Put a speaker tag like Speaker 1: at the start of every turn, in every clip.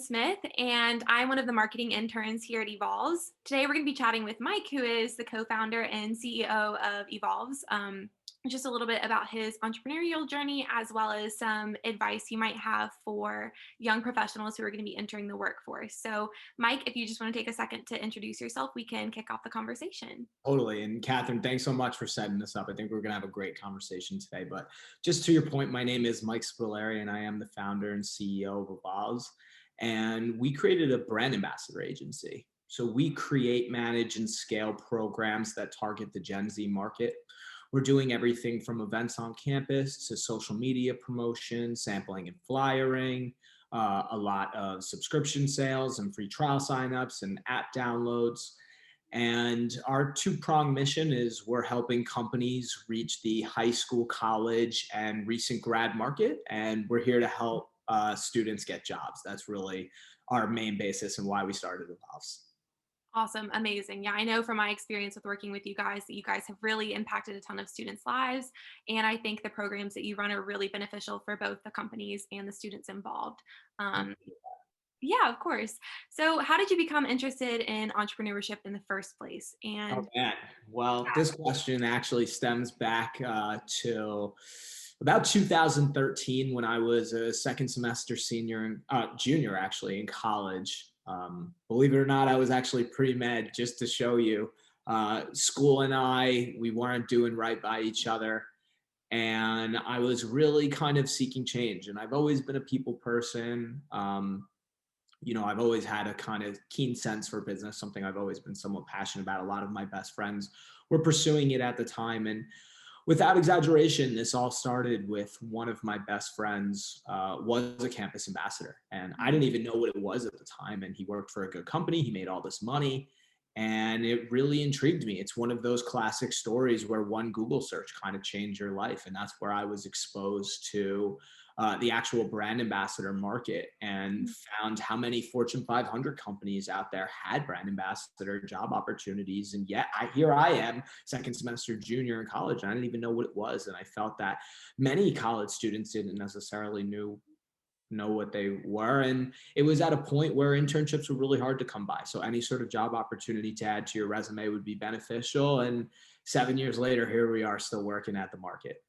Speaker 1: Smith, and I'm one of the marketing interns here at Evolvez. Today, we're going to be chatting with Mike, who is the co-founder and CEO of Evolvez. Just a little bit about his entrepreneurial journey, as well as some advice he might have for young professionals who are going to be entering the workforce. So, Mike, if you just want to take a second to introduce yourself, we can kick off the conversation.
Speaker 2: Totally. And Catherine, thanks so much for setting this up. I think we're going to have a great conversation today. But just to your point, my name is Mike Spitalieri, and I am the founder and CEO of Evolvez. And we created a brand ambassador agency. So we create, manage, and scale programs that target the Gen Z market. We're doing everything from events on campus to social media promotion, sampling and flyering, a lot of subscription sales and free trial signups and app downloads. And our two-pronged mission is we're helping companies reach the high school, college, and recent grad market. And we're here to help students get jobs. That's really our main basis and why we started Evolvez.
Speaker 1: Awesome. Amazing. Yeah, I know from my experience with working with you guys that you guys have really impacted a ton of students' lives. And I think the programs that you run are really beneficial for both the companies and the students involved. Um, yeah, of course. So, how did you become interested in entrepreneurship in the first place?
Speaker 2: Oh,
Speaker 1: And
Speaker 2: man. Well, this question actually stems back to about 2013 when I was a second semester junior actually in college. Believe it or not, I was actually pre-med, just to show you. School and we weren't doing right by each other. And I was really kind of seeking change. And I've always been a people person. I've always had a kind of keen sense for business, something I've always been somewhat passionate about. A lot of my best friends were pursuing it at the time. And without exaggeration, this all started with one of my best friends was a campus ambassador. And I didn't even know what it was at the time. And he worked for a good company. He made all this money. And it really intrigued me. It's one of those classic stories where one Google search kind of changed your life. And that's where I was exposed to the actual brand ambassador market and found how many Fortune 500 companies out there had brand ambassador job opportunities. And yet here I am, second semester junior in college, and I didn't even know what it was. And I felt that many college students didn't necessarily know what they were. And it was at a point where internships were really hard to come by. So any sort of job opportunity to add to your resume would be beneficial. And 7 years later, here we are still working at the market.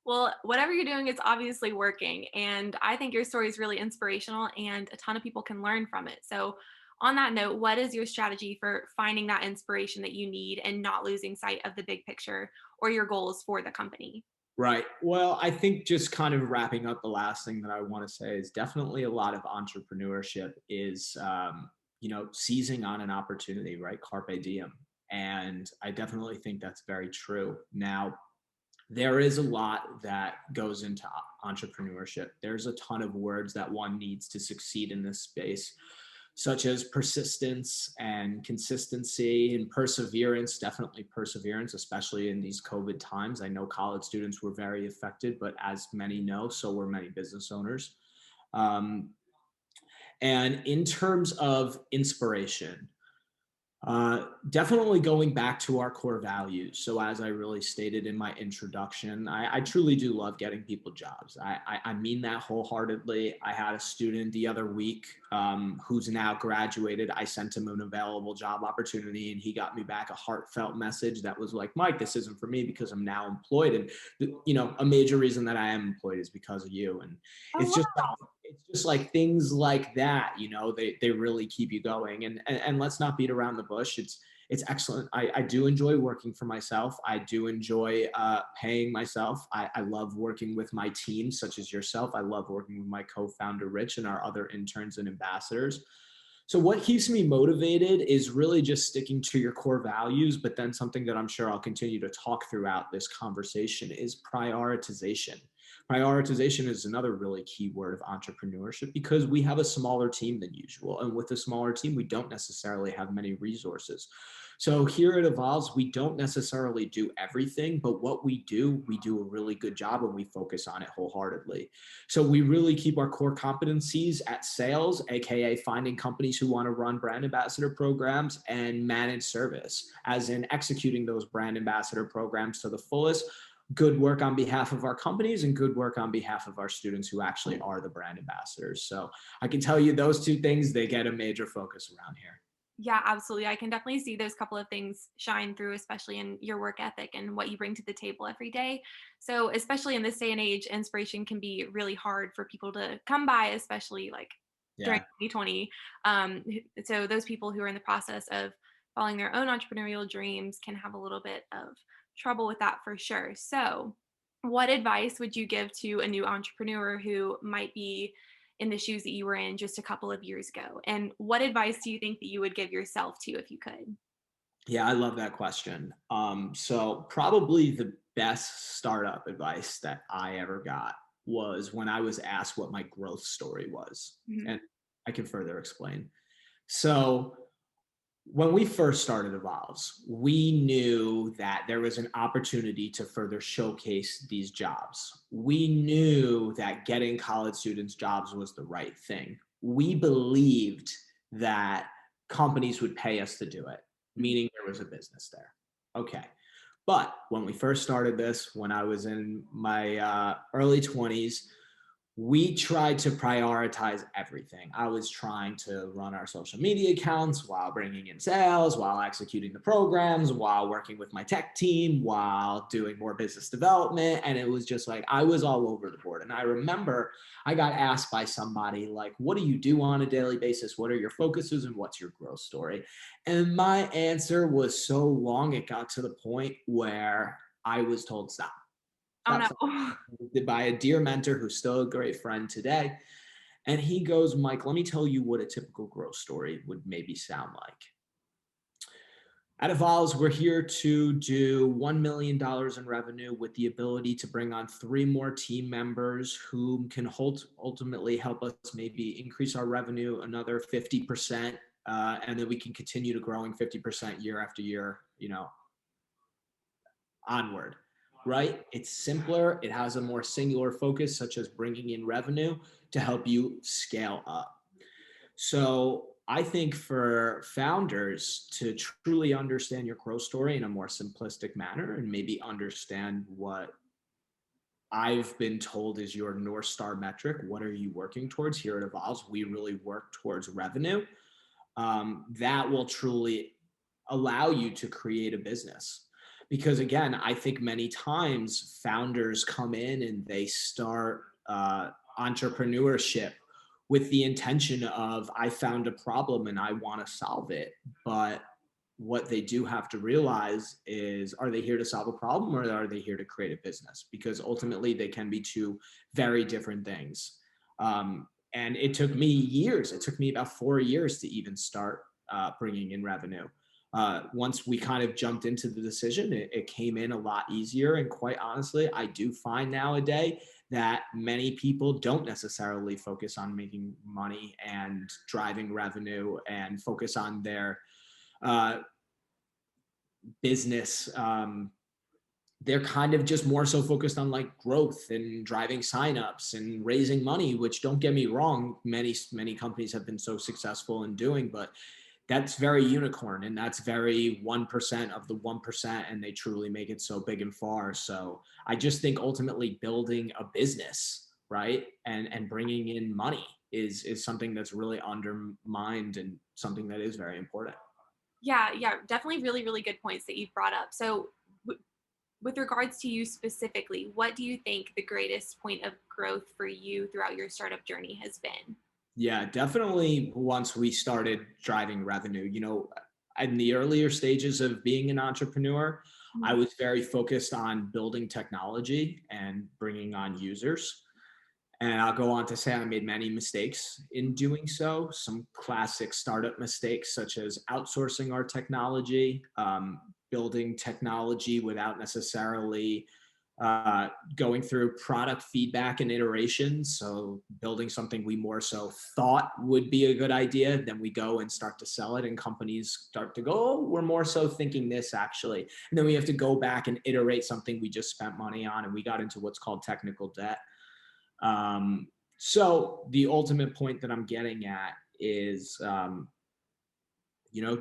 Speaker 1: well, whatever you're doing, it's obviously working. And I think your story is really inspirational and a ton of people can learn from it. So, on that note, what is your strategy for finding that inspiration that you need and not losing sight of the big picture or your goals for the company?
Speaker 2: Right. Well, I think just kind of wrapping up, the last thing that I want to say is definitely a lot of entrepreneurship is, seizing on an opportunity, right? Carpe diem. And I definitely think that's very true. Now, there is a lot that goes into entrepreneurship. There's a ton of words that one needs to succeed in this space, such as persistence and consistency and perseverance, definitely perseverance, especially in these COVID times. I know college students were very affected, but as many know, so were many business owners. Um, and in terms of inspiration, definitely going back to our core values. So as I really stated in my introduction, I truly do love getting people jobs. I mean that wholeheartedly. I had a student the other week who's now graduated. I sent him an available job opportunity and he got me back a heartfelt message that was like, Mike, this isn't for me because I'm now employed. And, a major reason that I am employed is because of you. And
Speaker 1: Oh,
Speaker 2: it's just
Speaker 1: wow.
Speaker 2: it's just like things like that, they really keep you going. And let's not beat around the bush. It's excellent. I do enjoy working for myself. I do enjoy paying myself. I love working with my team, such as yourself. I love working with my co-founder, Rich, and our other interns and ambassadors. So what keeps me motivated is really just sticking to your core values, but then something that I'm sure I'll continue to talk throughout this conversation is prioritization. Prioritization is another really key word of entrepreneurship because we have a smaller team than usual. And with a smaller team, we don't necessarily have many resources. So here at Evolvez, we don't necessarily do everything, but what we do a really good job and we focus on it wholeheartedly. So we really keep our core competencies at sales, AKA finding companies who want to run brand ambassador programs, and managed service, as in executing those brand ambassador programs to the fullest, good work on behalf of our companies and good work on behalf of our students who actually are the brand ambassadors. So I can tell you those two things, they get a major focus around here.
Speaker 1: Yeah, absolutely. I can definitely see those couple of things shine through, especially in your work ethic and what you bring to the table every day. So, especially in this day and age, inspiration can be really hard for people to come by, especially like during
Speaker 2: Yeah.
Speaker 1: 2020. So, those people who are in the process of following their own entrepreneurial dreams can have a little bit of trouble with that for sure. So, what advice would you give to a new entrepreneur who might be in the shoes that you were in just a couple of years ago? And what advice do you think that you would give yourself to if you could?
Speaker 2: Yeah, I love that question. So probably the best startup advice that I ever got was when I was asked what my growth story was.
Speaker 1: Mhm.
Speaker 2: And I can further explain. So when we first started Evolves, we knew that there was an opportunity to further showcase these jobs. We knew that getting college students jobs was the right thing. We believed that companies would pay us to do it,
Speaker 1: Mhm.
Speaker 2: meaning there was a business there. Okay. But when we first started this, when I was in my early 20s, we tried to prioritize everything. I was trying to run our social media accounts while bringing in sales, while executing the programs, while working with my tech team, while doing more business development. And it was just like, I was all over the board. And I remember I got asked by somebody, like, what do you do on a daily basis? What are your focuses and what's your growth story? And my answer was so long, it got to the point where I was told, stop.
Speaker 1: Oh
Speaker 2: Stop,
Speaker 1: no.
Speaker 2: stop, by a dear mentor who's still a great friend today. And he goes, Mike, let me tell you what a typical growth story would maybe sound like. At Evolves, we're here to do $1 million in revenue with the ability to bring on 3 more team members who can ultimately help us maybe increase our revenue another 50%. And then we can continue to growing 50% year after year, onward, right? It's simpler. It has a more singular focus, such as bringing in revenue to help you scale up. So I think for founders to truly understand your growth story in a more simplistic manner and maybe understand what I've been told is your North Star metric. What are you working towards? Here at Evolves, we really work towards revenue. That will truly allow you to create a business. Because again, I think many times founders come in and they start entrepreneurship with the intention of, I found a problem and I want to solve it. But what they do have to realize is, are they here to solve a problem or are they here to create a business? Because ultimately they can be two very different things. And it took me years. It took me about 4 years to even start bringing in revenue. Once we kind of jumped into the decision, it came in a lot easier. And quite honestly, I do find nowadays that many people don't necessarily focus on making money and driving revenue and focus on their uh, business. They're kind of just more so focused on like growth and driving signups and raising money, which, don't get me wrong, many companies have been so successful in doing, but that's very unicorn and that's very 1% of the 1%, and they truly make it so big and far. So I just think ultimately building a business, right, and bringing in money is something that's really undermined and something that is very important.
Speaker 1: Yeah, yeah, definitely really, really good points that you've brought up. So, with regards to you specifically, what do you think the greatest point of growth for you throughout your startup journey has been?
Speaker 2: Yeah, definitely. Once we started driving revenue, in the earlier stages of being an entrepreneur, I
Speaker 1: Mhm.
Speaker 2: was very focused on building technology and bringing on users. And I'll go on to say I made many mistakes in doing so. Some classic startup mistakes, such as outsourcing our technology, building technology without necessarily going through product feedback and iterations. So building something we more so thought would be a good idea, then we go and start to sell it, and companies start to go, oh, we're more so thinking this actually. And then we have to go back and iterate something we just spent money on, and we got into what's called technical debt. So the ultimate point that I'm getting at is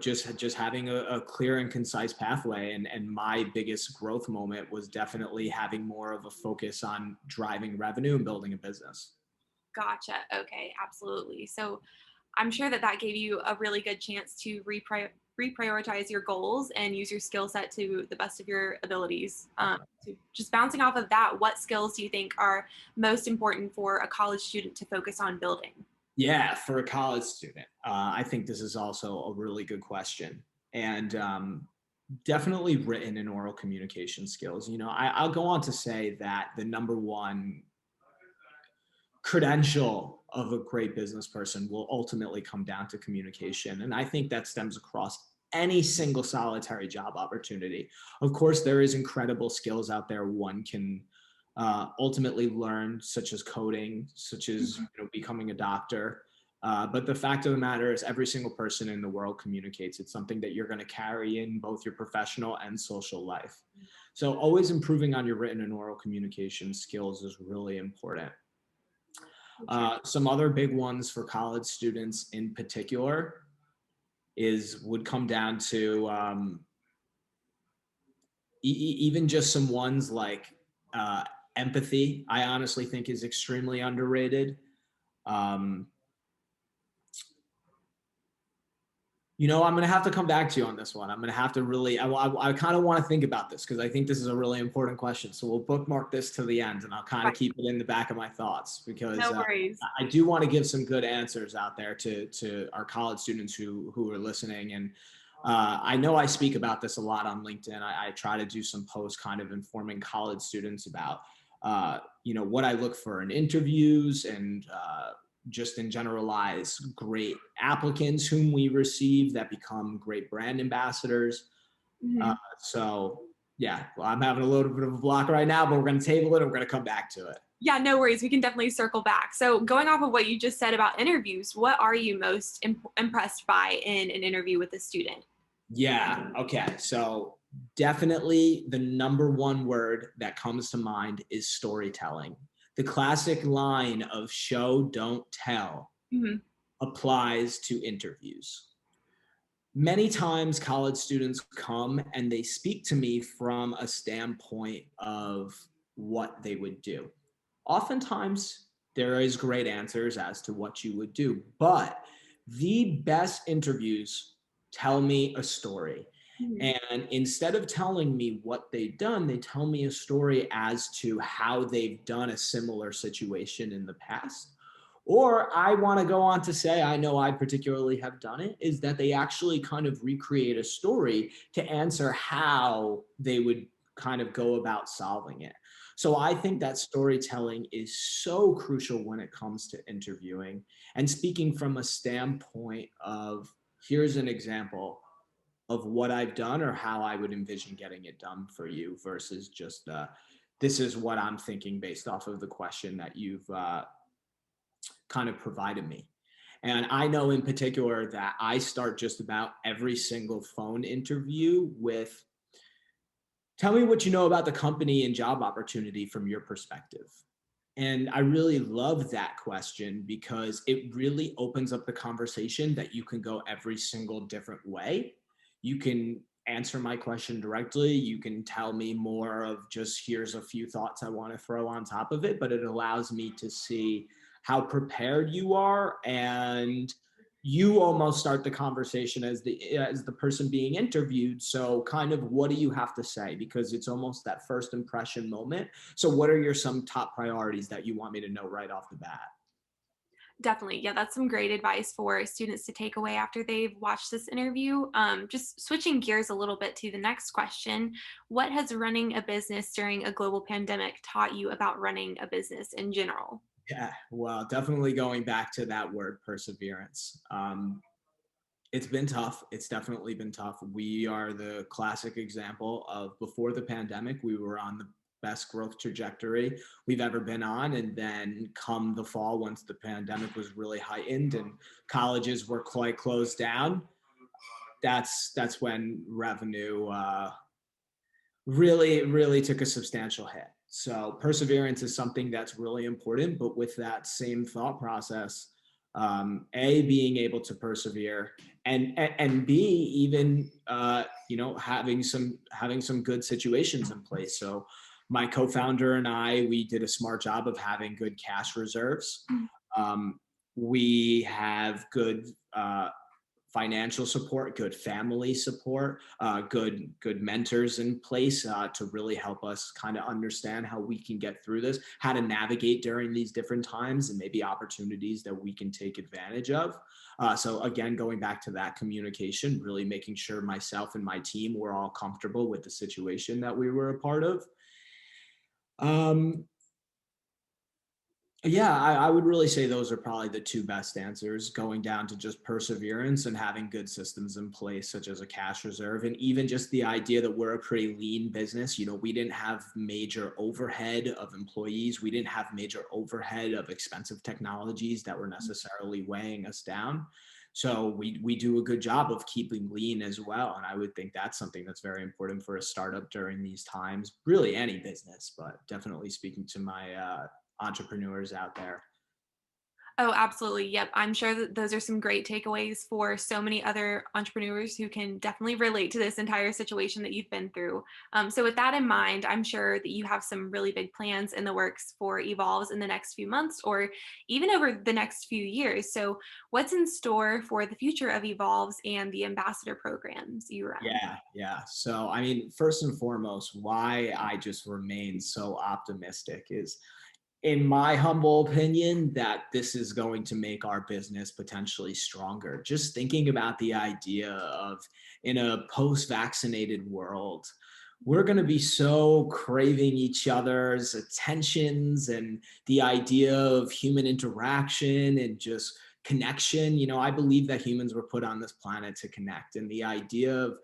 Speaker 2: just having a clear and concise pathway. And my biggest growth moment was definitely having more of a focus on driving revenue and building a business.
Speaker 1: Gotcha. Okay, absolutely. So I'm sure that that gave you a really good chance to reprioritize your goals and use your skill set to the best of your abilities. So just bouncing off of that, what skills do you think are most important for a college student to focus on building?
Speaker 2: Yeah, for a college student, I think this is also a really good question. And definitely written and oral communication skills. I'll go on to say that the number one credential of a great business person will ultimately come down to communication. And I think that stems across any single solitary job opportunity. Of course, there is incredible skills out there one can ultimately learn, such as coding, such as becoming a doctor. But the fact of the matter is, every single person in the world communicates. It's something that you're going to carry in both your professional and social life. So always improving on your written and oral communication skills is really important.
Speaker 1: Sure.
Speaker 2: Some other big ones for college students in particular would come down to even just some ones like empathy. I honestly think is extremely underrated. Um, I'm going to have to come back to you on this one. I'm going to have to really, I kind of want to think about this because I think this is a really important question. So we'll bookmark this to the end and I'll kind of
Speaker 1: Right.
Speaker 2: keep it in the back of my thoughts because
Speaker 1: No worries.
Speaker 2: I do want to give some good answers out there to our college students who are listening. And I know I speak about this a lot on LinkedIn. I try to do some posts kind of informing college students about, what I look for in interviews and, just in generalize great applicants whom we receive that become great brand ambassadors. Uh,
Speaker 1: Mhm.
Speaker 2: so yeah, well, I'm having a little bit of a block right now, but we're going to table it and we're going to come back to it.
Speaker 1: Yeah, no worries. We can definitely circle back. So, going off of what you just said about interviews, what are you most impressed by in an interview with a student?
Speaker 2: Yeah. Okay. So definitely the number one word that comes to mind is storytelling. The classic line of show, don't tell
Speaker 1: Mhm.
Speaker 2: applies to interviews. Many times college students come and they speak to me from a standpoint of what they would do. Oftentimes there is great answers as to what you would do, but the best interviews tell me a story.
Speaker 1: Mhm.
Speaker 2: And instead of telling me what they've done, they tell me a story as to how they've done a similar situation in the past. Or I want to go on to say, I know I particularly have done it, is that they actually kind of recreate a story to answer how they would kind of go about solving it. So I think that storytelling is so crucial when it comes to interviewing and speaking from a standpoint of here's an example of what I've done or how I would envision getting it done for you versus just this is what I'm thinking based off of the question that you've kind of provided me. And I know in particular that I start just about every single phone interview with tell me what you know about the company and job opportunity from your perspective. And I really love that question because it really opens up the conversation that you can go every single different way. You can answer my question directly. You can tell me more of just here's a few thoughts I want to throw on top of it, but it allows me to see how prepared you are and you almost start the conversation as the person being interviewed. So kind of what do you have to say, because it's almost that first impression moment. So what are your some top priorities that you want me to know right off the bat?
Speaker 1: Definitely. Yeah, that's some great advice for students to take away after they've watched this interview. Just switching gears a little bit to the next question. What has running a business during a global pandemic taught you about running a business in general?
Speaker 2: Yeah, well, definitely going back to that word perseverance. It's been tough. It's definitely been tough. We are the classic example of before the pandemic, we were on the best growth trajectory we've ever been on. And then come the fall, once the pandemic was really heightened and colleges were quite closed down, that's when revenue really took a substantial hit. So perseverance is something that's really important. But with that same thought process, A, being able to persevere, and B, even having some good situations in place. So my co-founder and I, we did a smart job of having good cash reserves.
Speaker 1: Mm.
Speaker 2: Um, we have good financial support, good family support, good mentors in place to really help us kind of understand how we can get through this, how to navigate during these different times, and maybe opportunities that we can take advantage of. So again, going back to that communication, really making sure myself and my team were all comfortable with the situation that we were a part of. Um, Yeah, I would really say those are probably the two best answers, going down to just perseverance and having good systems in place, such as a cash reserve. And even just the idea that we're a pretty lean business. We didn't have major overhead of employees. We didn't have major overhead of expensive technologies that were necessarily weighing us down. So we do a good job of keeping lean as well. And I would think that's something that's very important for a startup during these times, really any business, but definitely speaking to my entrepreneurs out there.
Speaker 1: Oh, absolutely. Yep. I'm sure that those are some great takeaways for so many other entrepreneurs who can definitely relate to this entire situation that you've been through. So, with that in mind, I'm sure that you have some really big plans in the works for Evolves in the next few months or even over the next few years. So, what's in store for the future of Evolves and the ambassador programs you run?
Speaker 2: Yeah. So, I mean, first and foremost, why I just remain so optimistic is, in my humble opinion, that this is going to make our business potentially stronger. Just thinking about the idea of, in a post vaccinated world, we're going to be so craving each other's attentions and the idea of human interaction and just connection. I believe that humans were put on this planet to connect, and the idea of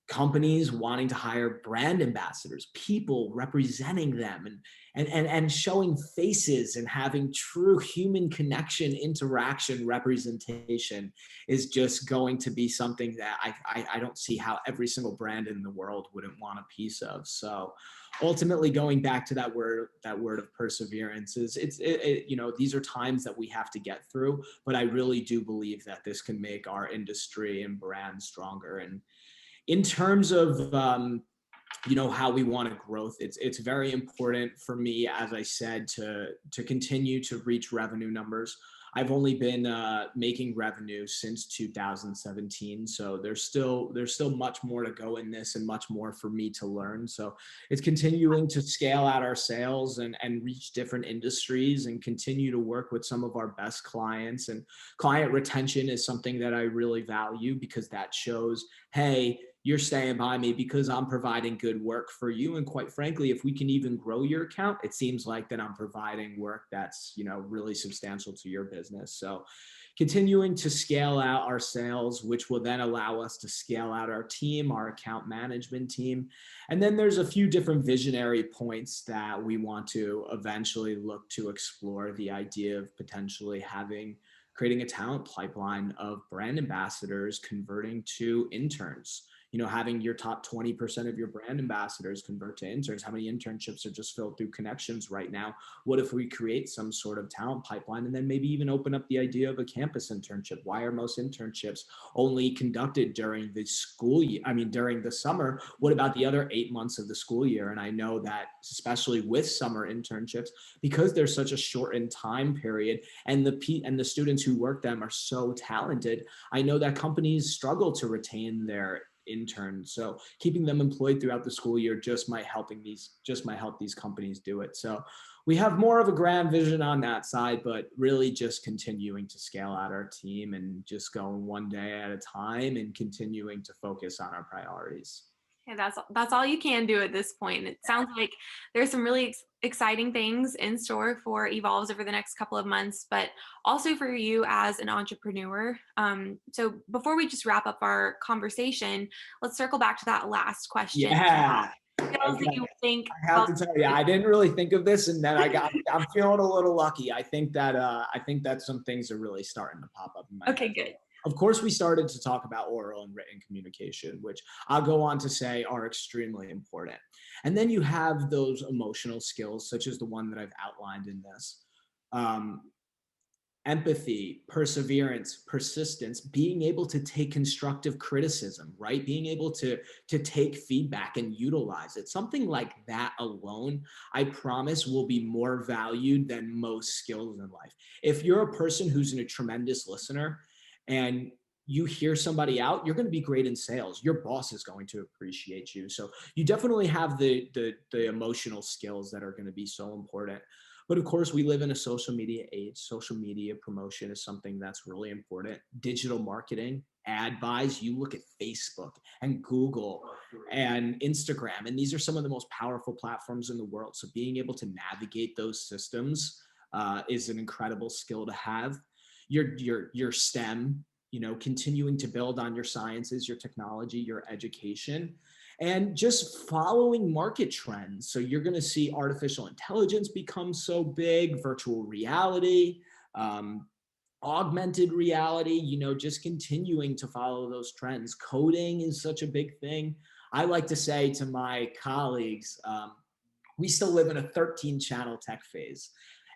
Speaker 2: companies wanting to hire brand ambassadors, people representing them, and showing faces and having true human connection, interaction, representation is just going to be something that I don't see how every single brand in the world wouldn't want a piece of. So ultimately, going back to that word of perseverance, is these are times that we have to get through, but I really do believe that this can make our industry and brand stronger. And in terms of how we want to growth, it's very important for me, as I said, to continue to reach revenue numbers. I've only been making revenue since 2017, so there's still much more to go in this and much more for me to learn. So it's continuing to scale out our sales and reach different industries and continue to work with some of our best clients. And client retention is something that I really value, because that shows, hey, you're staying by me because I'm providing good work for you. And quite frankly, if we can even grow your account, it seems like that I'm providing work that's, really substantial to your business. So continuing to scale out our sales, which will then allow us to scale out our team, our account management team. And then there's a few different visionary points that we want to eventually look to explore. The idea of potentially creating a talent pipeline of brand ambassadors converting to interns. Having your top 20% of your brand ambassadors convert to interns. How many internships are just filled through connections right now? What if we create some sort of talent pipeline and then maybe even open up the idea of a campus internship? Why are most internships only conducted during the school year? I mean, during the summer. What about the other 8 months of the school year? And I know that, especially with summer internships, because there's such a shortened time period, and the students who work them are so talented, I know that companies struggle to retain their interns. So keeping them employed throughout the school year just might help these companies do it. So we have more of a grand vision on that side, but really just continuing to scale out our team and just going one day at a time and continuing to focus on our priorities.
Speaker 1: Yeah, that's all you can do at this point. It sounds like there's some really exciting things in store for Evolves over the next couple of months, but also for you as an entrepreneur. So before we just wrap up our conversation, let's circle back to that last question.
Speaker 2: Yeah.
Speaker 1: Skills that
Speaker 2: Okay.
Speaker 1: you think
Speaker 2: I have to tell you, I didn't really think of this, and then I'm feeling a little lucky. I think that some things are really starting to pop up in my
Speaker 1: Okay,
Speaker 2: head.
Speaker 1: good.
Speaker 2: Of course, we started to talk about oral and written communication, which I'll go on to say are extremely important. And then you have those emotional skills, such as the one that I've outlined in this. Um, empathy, perseverance, persistence, being able to take constructive criticism, right? Being able to take feedback and utilize it. Something like that alone, I promise, will be more valued than most skills in life. If you're a person who's a tremendous listener and you hear somebody out, you're going to be great in sales. Your boss is going to appreciate you. So you definitely have the emotional skills that are going to be so important. But of course, we live in a social media age. Social media promotion is something that's really important. Digital marketing, ad buys, you look at Facebook and Google and Instagram, and these are some of the most powerful platforms in the world. So being able to navigate those systems is an incredible skill to have. Your STEM, continuing to build on your sciences, your technology, your education, and just following market trends. So you're going to see artificial intelligence become so big, virtual reality, um, augmented reality, just continuing to follow those trends. Coding is such a big thing. I like to say to my colleagues, we still live in a 13 channel tech phase.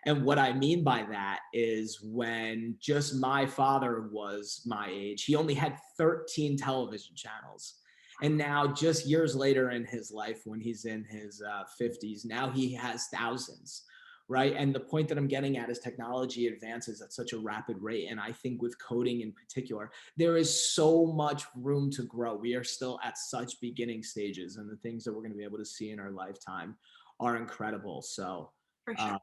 Speaker 2: And what I mean by that is when just my father was my age, he only had 13 television channels. And now, just years later in his life, when he's in his 50s, now he has thousands, right? And the point that I'm getting at is technology advances at such a rapid rate. And I think with coding in particular, there is so much room to grow. We are still at such beginning stages, and the things that we're going to be able to see in our lifetime are incredible. So,
Speaker 1: For sure.
Speaker 2: uh,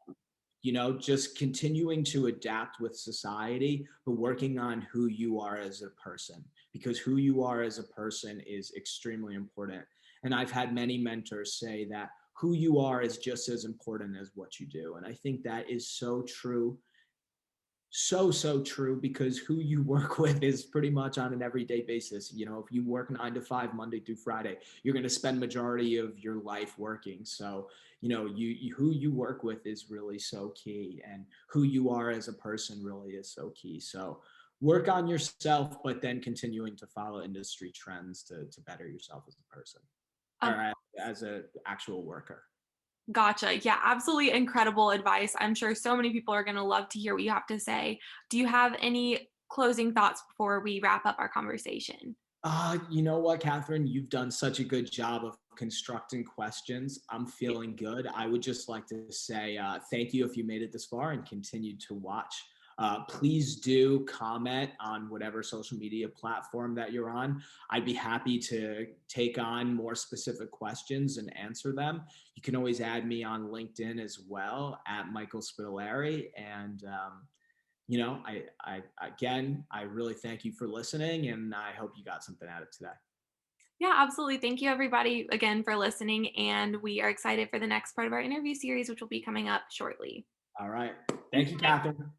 Speaker 2: just continuing to adapt with society, but working on who you are as a person, because who you are as a person is extremely important. And I've had many mentors say that who you are is just as important as what you do. And I think that is so true, so true, because who you work with is pretty much on an everyday basis. If you work 9 to 5 Monday through Friday, you're going to spend majority of your life working. So you who you work with is really so key, and who you are as a person really is so key. So work on yourself, but then continuing to follow industry trends to better yourself as a person, or
Speaker 1: Um,
Speaker 2: as a actual worker.
Speaker 1: Gotcha. Yeah, absolutely incredible advice. I'm sure so many people are going to love to hear what you have to say. Do you have any closing thoughts before we wrap up our conversation?
Speaker 2: You know what, Catherine? You've done such a good job of constructing questions. I'm feeling good. I would just like to say thank you if you made it this far and continued to watch. Please do comment on whatever social media platform that you're on. I'd be happy to take on more specific questions and answer them. You can always add me on LinkedIn as well at Michael Spitalieri. And I really thank you for listening, and I hope you got something out of today.
Speaker 1: Yeah, absolutely. Thank you, everybody, again for listening. And we are excited for the next part of our interview series, which will be coming up shortly.
Speaker 2: All right.
Speaker 1: Thank
Speaker 2: Thank you,
Speaker 1: you.
Speaker 2: Catherine.